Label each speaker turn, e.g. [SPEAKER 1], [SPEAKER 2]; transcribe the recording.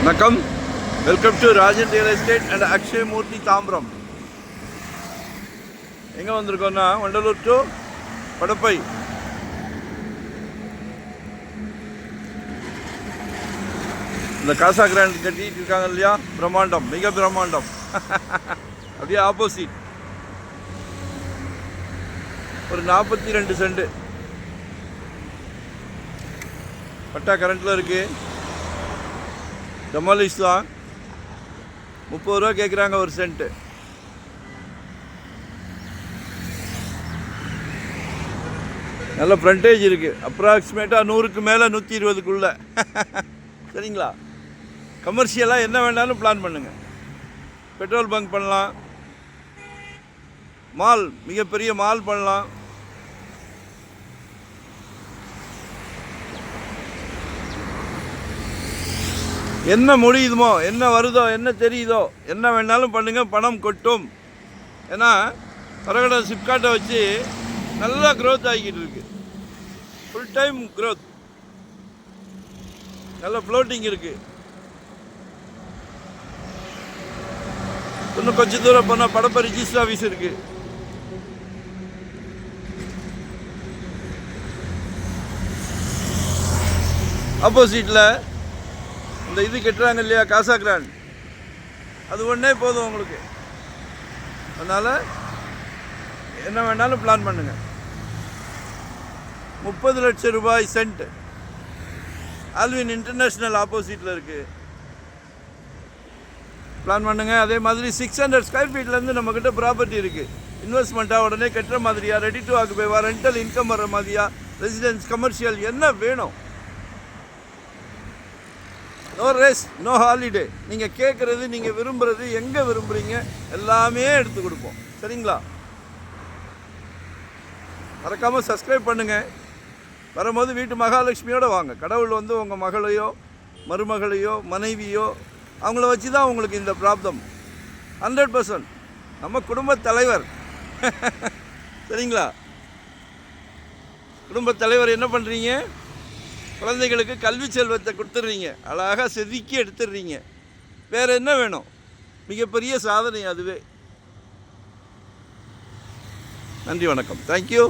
[SPEAKER 1] வணக்கம். Welcome to Rajan real estate and Akshay Murthy Tambaram. எங்கே வந்திருக்கோன்னா வண்டலூர் டு படப்பை. இந்த காசா கிராண்ட் கட்டிட்டு இருக்காங்க இல்லையா, பிரம்மாண்டம், மிக பிரம்மாண்டம். அப்படியே ஆப்போசிட் ஒரு 42 சென்ட் பட்டா கரண்ட்டில் இருக்குது. டெமாலிஷ் தான். 30 ரூபா கேட்குறாங்க ஒரு சென்ட்டு. நல்ல ஃப்ரண்டேஜ் இருக்குது. அப்ராக்சிமேட்டாக 100க்கு மேலே 120க்குள்ளே. சரிங்களா? கமர்ஷியலாக என்ன வேணாலும் பிளான் பண்ணுங்கள். பெட்ரோல் பங்க் பண்ணலாம், மால், மிகப்பெரிய மால் பண்ணலாம். என்ன முடியுதுமோ, என்ன வருதோ, என்ன தெரியுதோ, என்ன வேணாலும் பண்ணுங்கள், பணம் கொட்டும். ஏன்னா பரகட சிப்காட்டை வச்சு நல்லா க்ரோத் ஆகிக்கிட்டு இருக்கு. ஃபுல் டைம் க்ரோத், நல்ல ஃப்ளோட்டிங் இருக்குது. இன்னும் கொஞ்சம் தூரம் போனால் படப்பை ரிஜிஸ்டர் ஆஃபீஸ் இருக்குது. ஆப்போசிட்டில் இந்த இது கட்டுறாங்க இல்லையா, காசா கிராண்ட், அது ஒன்றே போதும் உங்களுக்கு. அதனால் என்ன வேணாலும் பிளான் பண்ணுங்கள். 30 லட்சம் ரூபாய் சென்ட். ஆல்வின் இன்டர்நேஷ்னல் ஆப்போசிட்டில் இருக்குது. பிளான் பண்ணுங்கள். அதே மாதிரி 600 ஸ்கொயர் ஃபீட்லேருந்து நம்மக்கிட்ட ப்ராப்பர்ட்டி இருக்குது. இன்வெஸ்ட்மெண்ட்டாக உடனே கட்டுற மாதிரியா, ரெடி டு ஆக்குபைவா, ரெண்டல் இன்கம் வர மாதிரியா, ரெசிடென்ஸ், கமர்ஷியல், என்ன வேணும். No rest, no holiday. நீங்கள் கேட்குறது, நீங்கள் விரும்புகிறது, எங்கே விரும்புகிறீங்க எல்லாமே எடுத்து கொடுப்போம். சரிங்களா? மறக்காமல் சப்ஸ்கிரைப் பண்ணுங்கள். வரும்போது வீட்டு மகாலட்சுமியோடு வாங்க. கடவுள் வந்து உங்கள் மகளையோ, மருமகளையோ, மனைவியோ, அவங்கள வச்சு தான் உங்களுக்கு இந்த ப்ராப்ளம். 100% நம்ம குடும்பத் தலைவர். சரிங்களா? குடும்பத் தலைவர் என்ன பண்ணுறீங்க? குழந்தைகளுக்கு கல்வி செல்வத்தை கொடுத்துட்றீங்க, அழகாக செதுக்கி எடுத்துடுறீங்க. வேறு என்ன வேணும்? மிகப்பெரிய சாதனை அதுவே. நன்றி, வணக்கம். தேங்க்யூ.